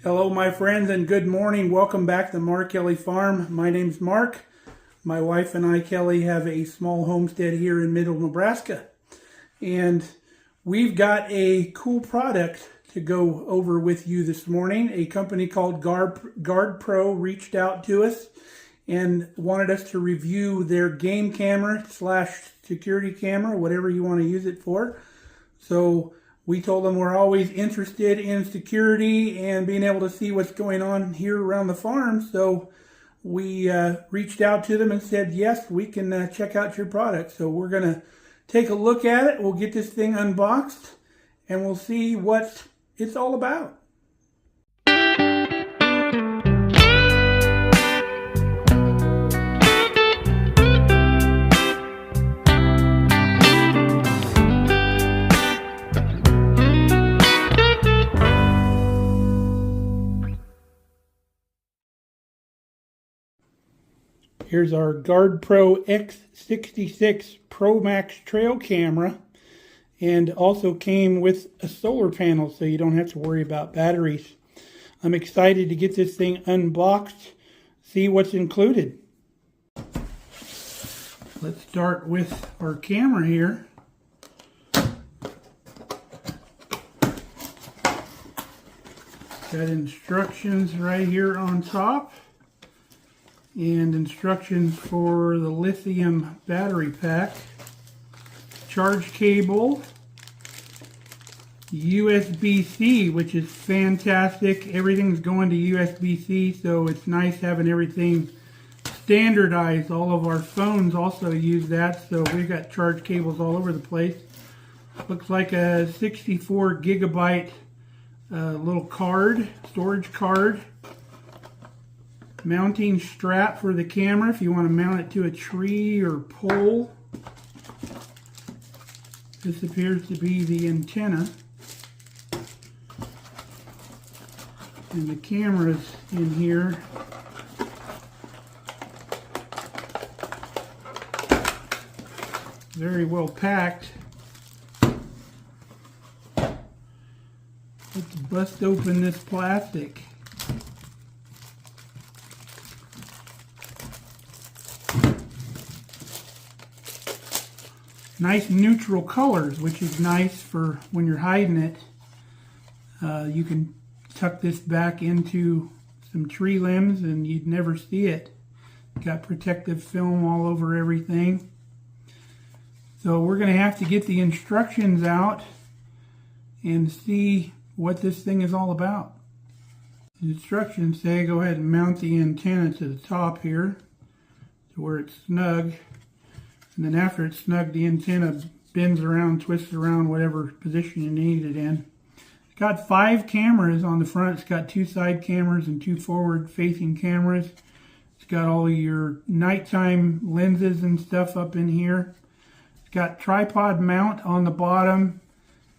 Hello my friends and good morning. Welcome back to Mark Kelly Farm. My name's Mark. My wife and I, Kelly, have a small homestead here in middle Nebraska. And we've got a cool product to go over with you this morning. A company called GardePro reached out to us and wanted us to review their game camera / security camera, whatever you want to use it for. So we told them we're always interested in security and being able to see what's going on here around the farm. So we reached out to them and said, yes, we can check out your product. So we're going to take a look at it. We'll get this thing unboxed and we'll see what it's all about. Here's our GardePro X66 Pro Max trail camera, and also came with a solar panel so you don't have to worry about batteries. I'm excited to get this thing unboxed, see what's included. Let's start with our camera here. Got instructions right here on top, and instructions for the lithium battery pack, charge cable, USB-C, which is fantastic. Everything's going to USB-C, so it's nice having everything standardized. All of our phones also use that, so we've got charge cables all over the place. Looks like a 64 gigabyte little card, storage card. Mounting strap for the camera if you want to mount it to a tree or pole. This appears to be the antenna. And the camera's in here. Very well packed. Let's bust open this plastic. Nice neutral colors, which is nice for when you're hiding it. You can tuck this back into some tree limbs and you'd never see it. Got protective film all over everything. So we're going to have to get the instructions out and see what this thing is all about. The instructions say go ahead and mount the antenna to the top here to where it's snug. And then after it's snug, the antenna bends around, twists around, whatever position you need it in. It's got 5 cameras on the front. It's got 2 side cameras and 2 forward-facing cameras. It's got all your nighttime lenses and stuff up in here. It's got tripod mount on the bottom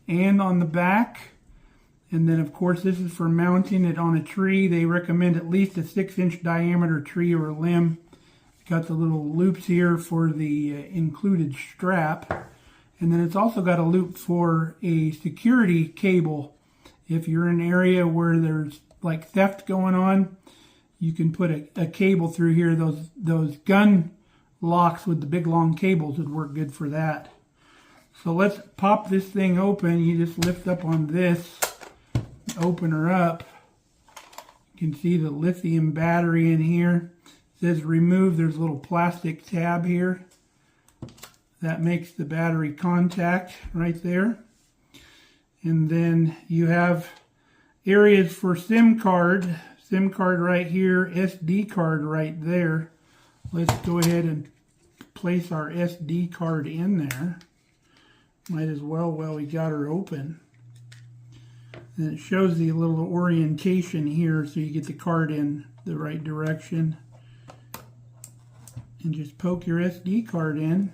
and on the back. And then, of course, this is for mounting it on a tree. They recommend at least a 6-inch diameter tree or limb. Got the little loops here for the included strap, and then it's also got a loop for a security cable. If you're in an area where there's like theft going on, you can put a cable through here. Those gun locks with the big long cables would work good for that. So let's pop this thing open. You just lift up on this, open her up. You can see the lithium battery in here. It says remove. There's a little plastic tab here that makes the battery contact right there. And then you have areas for SIM card right here, SD card right there. Let's go ahead and place our SD card in there. Might as well while we got her open. And it shows the little orientation here so you get the card in the right direction. And just poke your SD card in.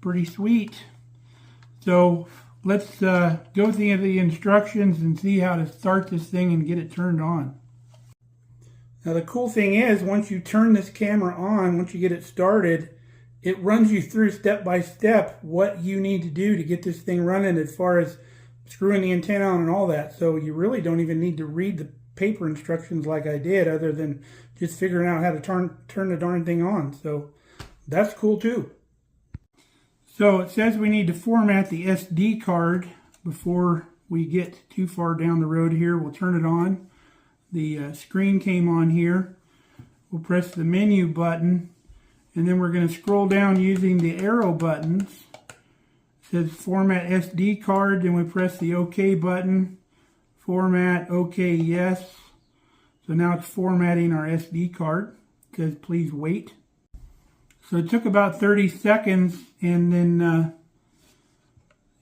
Pretty sweet. So let's go through the instructions and see how to start this thing and get it turned on. Now the cool thing is, once you turn this camera on, once you get it started, it runs you through step by step what you need to do to get this thing running as far as screwing the antenna on and all that. So you really don't even need to read the paper instructions like I did, other than just figuring out how to turn the darn thing on. So that's cool too. So it says we need to format the SD card before we get too far down the road here. We'll turn it on. The screen came on here. We'll press the menu button, and then we're going to scroll down using the arrow buttons. It says format SD card, then we press the OK button. Format, OK, yes. So now it's formatting our SD card. It says please wait. So it took about 30 seconds, and then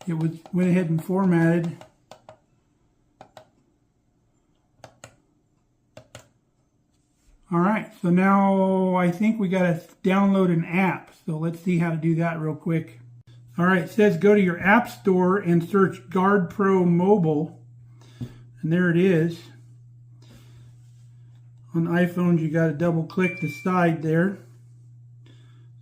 it went ahead and formatted. Alright, so now I think we got to download an app. So let's see how to do that real quick. Alright, it says go to your app store and search GardePro Mobile. And there it is. On iPhones, you got to double click the side there.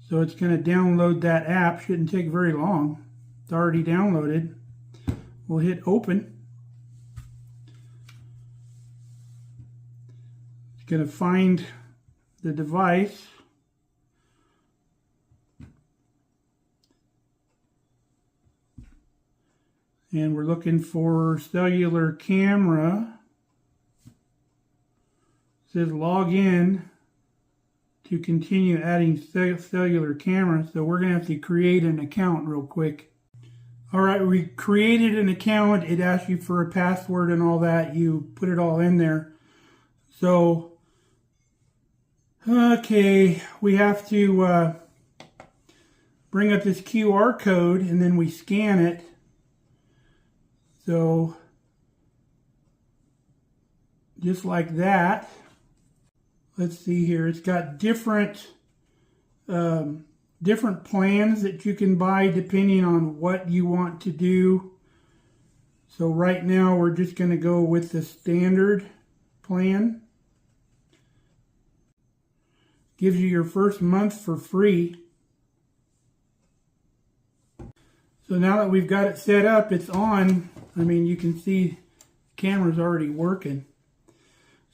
So it's going to download that app. Shouldn't take very long. It's already downloaded. We'll hit open. It's going to find the device. And we're looking for cellular camera. It says log in to continue adding cellular camera. So we're going to have to create an account real quick. Alright, we created an account. It asks you for a password and all that. You put it all in there. So, okay, we have to bring up this QR code, and then we scan it. So, just like that. Let's see here. It's got different plans that you can buy depending on what you want to do. So right now we're just going to go with the standard plan. Gives you your first month for free. So now that we've got it set up, it's on. I mean, you can see the camera's already working.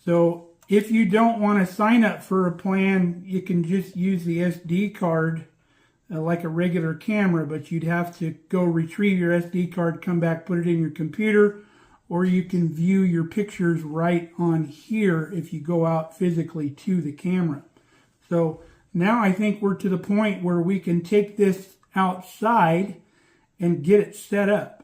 So if you don't want to sign up for a plan, you can just use the SD card like a regular camera, but you'd have to go retrieve your SD card, come back, put it in your computer, or you can view your pictures right on here if you go out physically to the camera. So now I think we're to the point where we can take this outside and get it set up.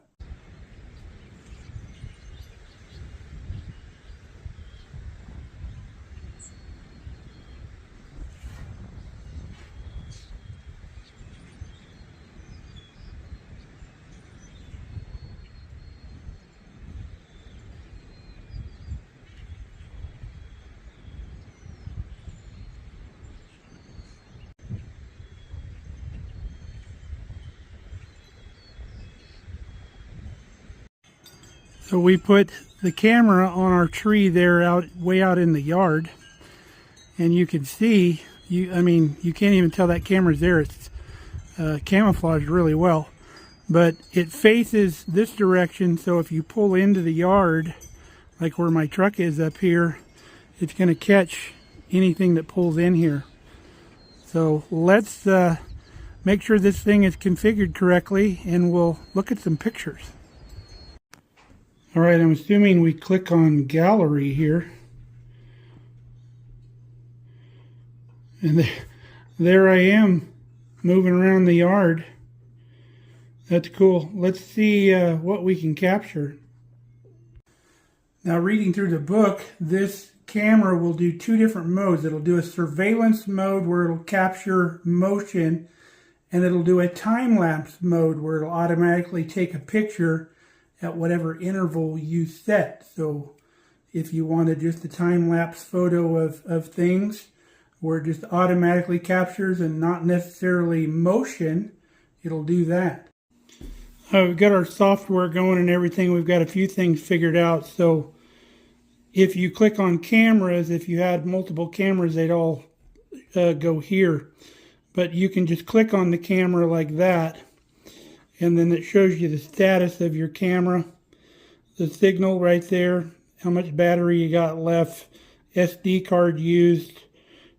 So we put the camera on our tree there way out in the yard, and you can see, I mean, you can't even tell that camera's there. It's camouflaged really well, but it faces this direction, so if you pull into the yard, like where my truck is up here, it's going to catch anything that pulls in here. So let's make sure this thing is configured correctly, and we'll look at some pictures. Alright, I'm assuming we click on gallery here. And there I am, moving around the yard. That's cool. Let's see what we can capture. Now, reading through the book, this camera will do two different modes. It'll do a surveillance mode where it'll capture motion, and it'll do a time-lapse mode where it'll automatically take a picture at whatever interval you set. So if you wanted just a time-lapse photo of things where it just automatically captures and not necessarily motion, it'll do that. We've got our software going and everything. We've got a few things figured out. So if you click on cameras, if you had multiple cameras, they'd all go here. But you can just click on the camera like that, and then it shows you the status of your camera. the signal right there, how much battery you got left, SD card used,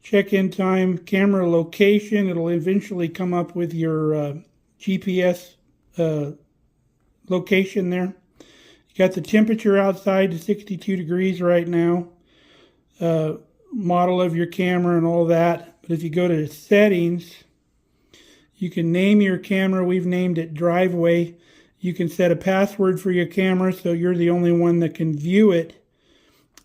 check-in time, camera location. It'll eventually come up with your GPS location there. You got the temperature outside to 62 degrees right now, model of your camera and all that. But if you go to settings, you can name your camera. We've named it Driveway. You can set a password for your camera so you're the only one that can view it.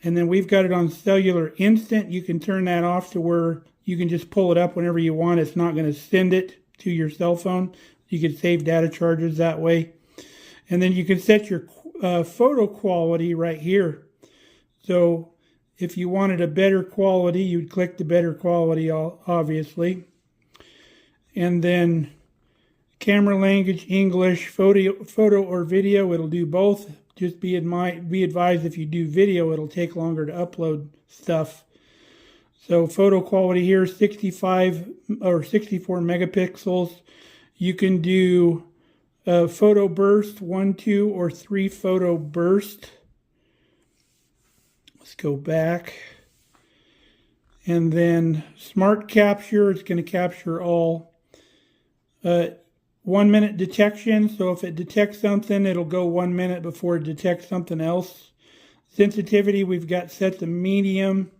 And then we've got it on Cellular Instant. You can turn that off to where you can just pull it up whenever you want. It's not going to send it to your cell phone. You can save data charges that way. And then you can set your photo quality right here. So if you wanted a better quality, you'd click the better quality, obviously. And then camera language, English, photo or video, it'll do both. Just be advised if you do video, it'll take longer to upload stuff. So photo quality here, 65 or 64 megapixels. You can do photo burst, 1, 2, or 3 photo burst. Let's go back. And then smart capture, it's going to capture all. 1 minute detection, so if it detects something, it'll go 1 minute before it detects something else. Sensitivity, we've got set to medium.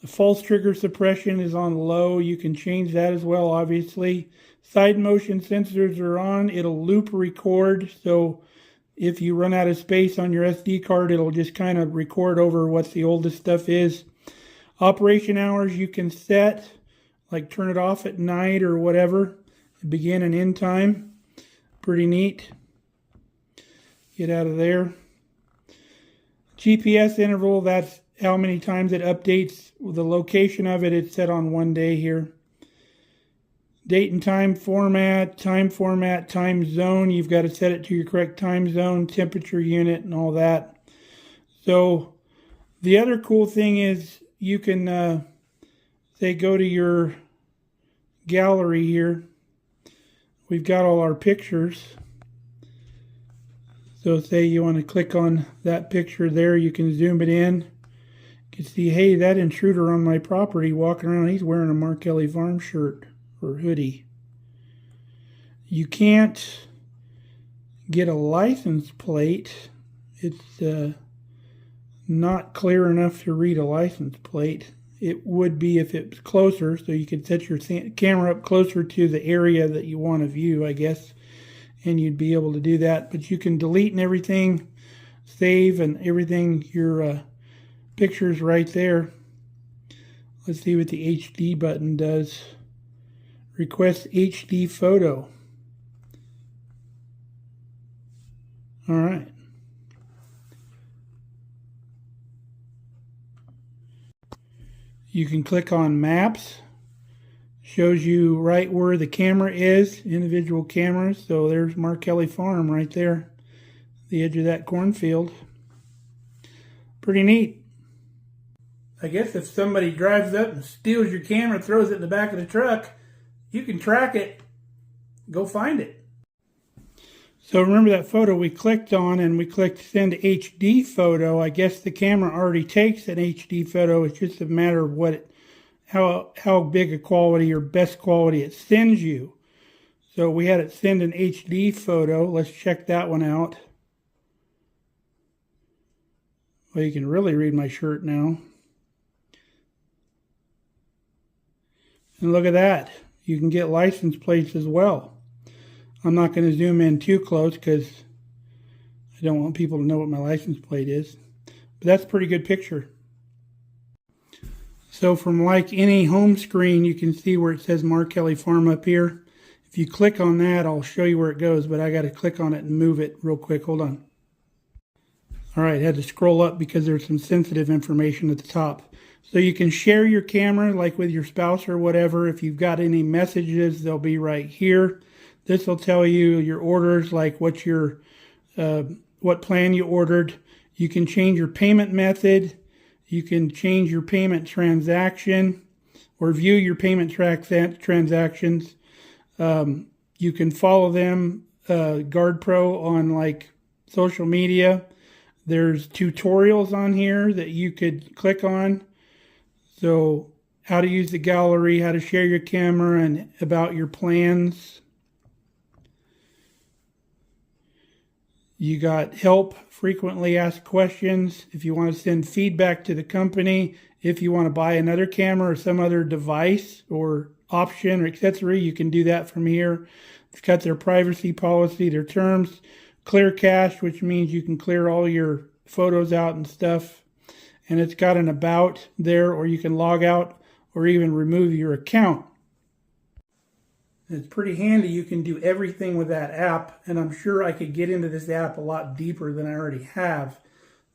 The false trigger suppression is on low. You can change that as well, obviously. Side motion sensors are on. It'll loop record, so if you run out of space on your SD card, it'll just kind of record over what the oldest stuff is. Operation hours you can set, like turn it off at night or whatever. Begin and end time. Pretty neat. Get out of there. GPS interval, that's how many times it updates. The location of it, it's set on 1 day here. Date and time format, time zone. You've got to set it to your correct time zone, temperature unit, and all that. So the other cool thing is you can, say, go to your gallery here. We've got all our pictures. So say you want to click on that picture there, you can zoom it in. You can see, hey, that intruder on my property walking around, he's wearing a Mark Kelly Farm shirt or hoodie. You can't get a license plate. It's not clear enough to read a license plate. It would be if it's closer, so you could set your camera up closer to the area that you want to view, I guess, and you'd be able to do that. But you can delete and everything, save and everything, your pictures right there. Let's see what the HD button does. Request HD photo. All right. You can click on maps, shows you right where the camera is, individual cameras. So there's Mark Kelly Farm right there, the edge of that cornfield. Pretty neat. I guess if somebody drives up and steals your camera, throws it in the back of the truck, you can track it, go find it. So remember that photo we clicked on, and we clicked send HD photo. I guess the camera already takes an HD photo. It's just a matter of how big a quality or best quality it sends you. So we had it send an HD photo. Let's check that one out. Well, you can really read my shirt now. And look at that. You can get license plates as well. I'm not going to zoom in too close because I don't want people to know what my license plate is. But that's a pretty good picture. So from like any home screen, you can see where it says Mark Kelly Farm up here. If you click on that, I'll show you where it goes, but I got to click on it and move it real quick. Hold on. All right, I had to scroll up because there's some sensitive information at the top. So you can share your camera like with your spouse or whatever. If you've got any messages, they'll be right here. This will tell you your orders, like what plan you ordered. You can change your payment method. You can change your payment transaction or view your payment transactions. You can follow them, GardePro, on like social media. There's tutorials on here that you could click on. So how to use the gallery, how to share your camera, and about your plans. You got help, frequently asked questions, if you want to send feedback to the company, if you want to buy another camera or some other device or option or accessory, you can do that from here. It's got their privacy policy, their terms, clear cache, which means you can clear all your photos out and stuff. And it's got an about there, or you can log out or even remove your account. It's pretty handy. You can do everything with that app, and I'm sure I could get into this app a lot deeper than I already have.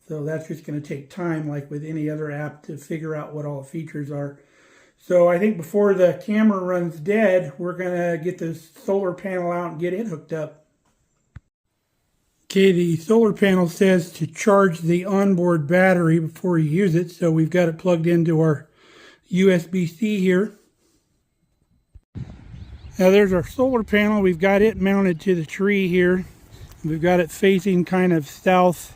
So that's just going to take time, like with any other app, to figure out what all the features are. So I think before the camera runs dead, we're going to get the solar panel out and get it hooked up. Okay, the solar panel says to charge the onboard battery before you use it, so we've got it plugged into our USB-C here. Now there's our solar panel. We've got it mounted to the tree here. We've got it facing kind of southwest,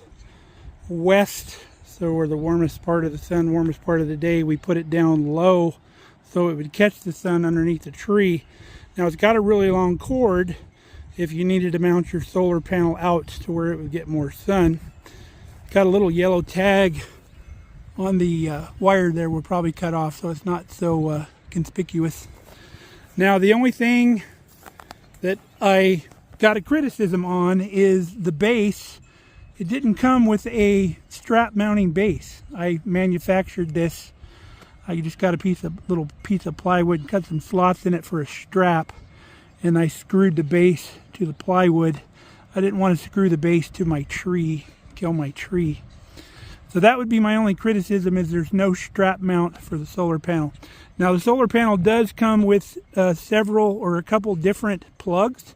so we're the warmest part of the sun, warmest part of the day. We put it down low so it would catch the sun underneath the tree. Now it's got a really long cord if you needed to mount your solar panel out to where it would get more sun. Got a little yellow tag on the wire there. We'll probably cut off so it's not so conspicuous. Now the only thing that I got a criticism on is the base. It didn't come with a strap mounting base. I manufactured this. I just got a little piece of plywood and cut some slots in it for a strap, and I screwed the base to the plywood. I didn't want to screw the base to my tree, kill my tree. So that would be my only criticism, is there's no strap mount for the solar panel. Now the solar panel does come with several or a couple different plugs,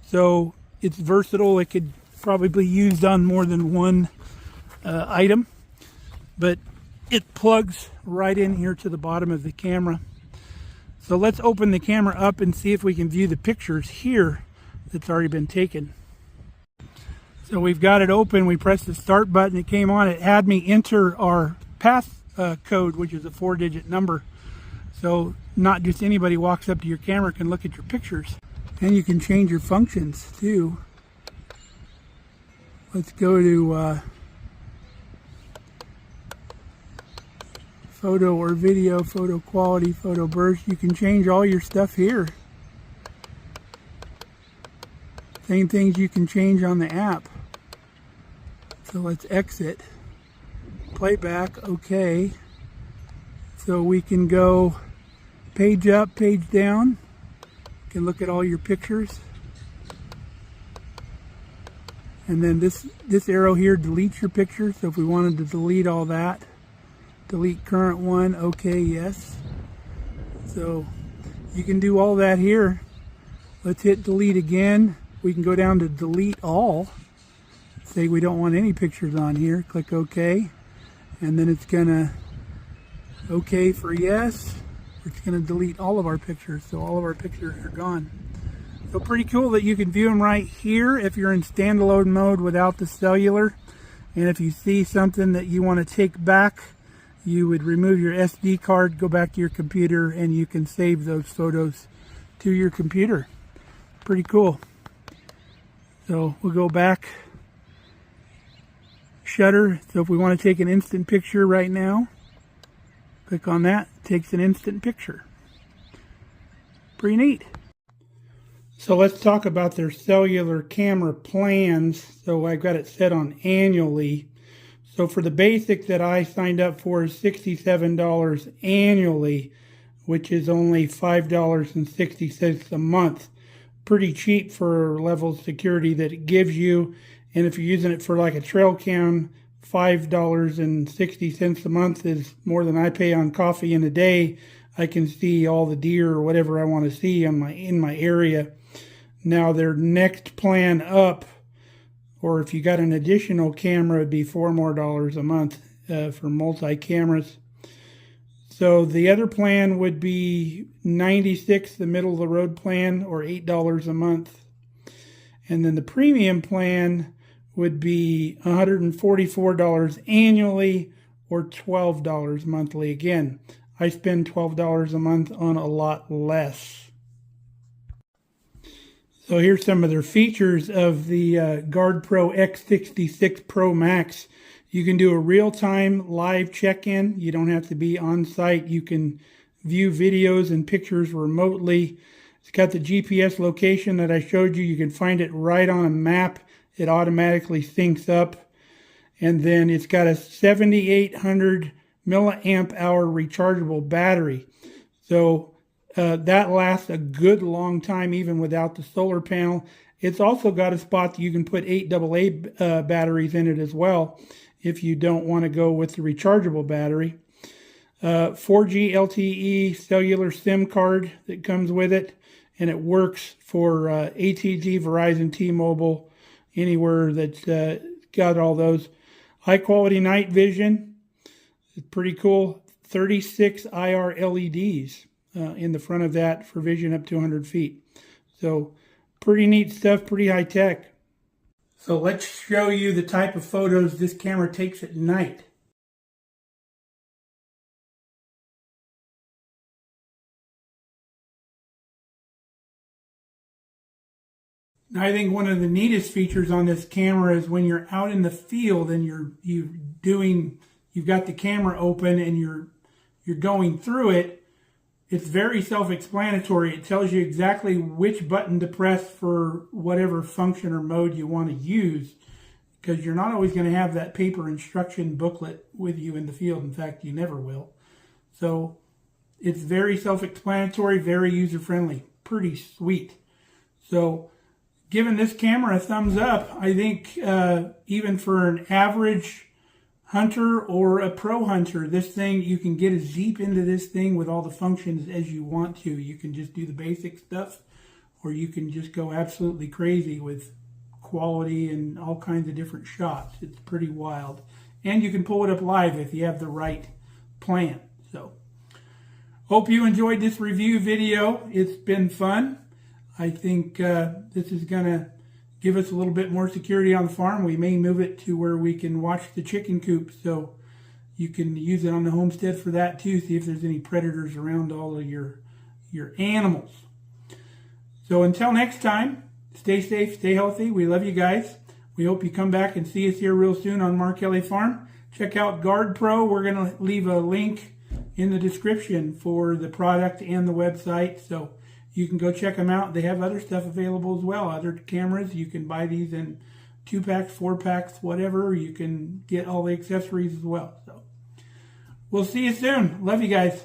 so it's versatile. It could probably be used on more than one item, but it plugs right in here to the bottom of the camera. So let's open the camera up and see if we can view the pictures here that's already been taken. So we've got it open. We pressed the start button. It came on. It had me enter our path code, which is a 4-digit number. So not just anybody walks up to your camera can look at your pictures. And you can change your functions too. Let's go to photo or video, photo quality, photo burst. You can change all your stuff here. Same things you can change on the app. So let's exit. Playback, okay. So we can go page up, page down. You can look at all your pictures. And then this arrow here deletes your picture. So if we wanted to delete all that, delete current one, okay, yes. So you can do all that here. Let's hit delete again. We can go down to delete all. Say we don't want any pictures on here. Click OK. And then it's gonna OK for yes. It's gonna delete all of our pictures. So all of our pictures are gone. So pretty cool that you can view them right here if you're in standalone mode without the cellular. And if you see something that you want to take back, you would remove your SD card, go back to your computer, and you can save those photos to your computer. Pretty cool. So we'll go back, shutter. So if we want to take an instant picture right now, click on that, it takes an instant picture. Pretty neat. So let's talk about their cellular camera plans. So I've got it set on annually. So for the basic that I signed up for is $67 annually, which is only $5.60 a month. Pretty cheap for level of security that it gives you. And if you're using it for like a trail cam, $5.60 a month is more than I pay on coffee in a day. I can see all the deer or whatever I want to see in my area. Now their next plan up, or if you got an additional camera, it'd be $4 more a month for multi-cameras. So the other plan would be $96, the middle of the road plan, or $8 a month. And then the premium plan would be $144 annually or $12 monthly. Again, I spend $12 a month on a lot less. So here's some of their features of the GardePro X66 Pro Max. You can do a real-time live check-in. You don't have to be on site. You can view videos and pictures remotely. It's got the GPS location that I showed you. You can find it right on a map. It automatically syncs up. And then it's got a 7,800 milliamp hour rechargeable battery. So that lasts a good long time even without the solar panel. It's also got a spot that you can put 8 AA batteries in it as well if you don't want to go with the rechargeable battery. 4G LTE cellular SIM card that comes with it, and it works for ATG, Verizon, T-Mobile, anywhere that's got all those. High quality night vision. It's pretty cool. 36 IR LEDs in the front of that for vision up to 100 feet. So pretty neat stuff, pretty high tech. So let's show you the type of photos this camera takes at night. Now, I think one of the neatest features on this camera is when you're out in the field and you've got the camera open and you're going through it. It's very self-explanatory. It tells you exactly which button to press for whatever function or mode you want to use, because you're not always going to have that paper instruction booklet with you in the field. In fact, you never will. So it's very self-explanatory, very user-friendly, pretty sweet. So giving this camera a thumbs up. I think even for an average hunter or a pro hunter, this thing, you can get as deep into this thing with all the functions as you want to. You can just do the basic stuff, or you can just go absolutely crazy with quality and all kinds of different shots. It's pretty wild. And you can pull it up live if you have the right plan. So, hope you enjoyed this review video. It's been fun. I think this is going to give us a little bit more security on the farm. We may move it to where we can watch the chicken coop, so you can use it on the homestead for that too. See if there's any predators around all of your animals. So until next time, stay safe, stay healthy. We love you guys. We hope you come back and see us here real soon on Mark Kelly Farm. Check out GardePro. We're going to leave a link in the description for the product and the website, so you can go check them out. They have other stuff available as well, other cameras. You can buy these in 2-packs, 4-packs, whatever. You can get all the accessories as well. So we'll see you soon. Love you guys.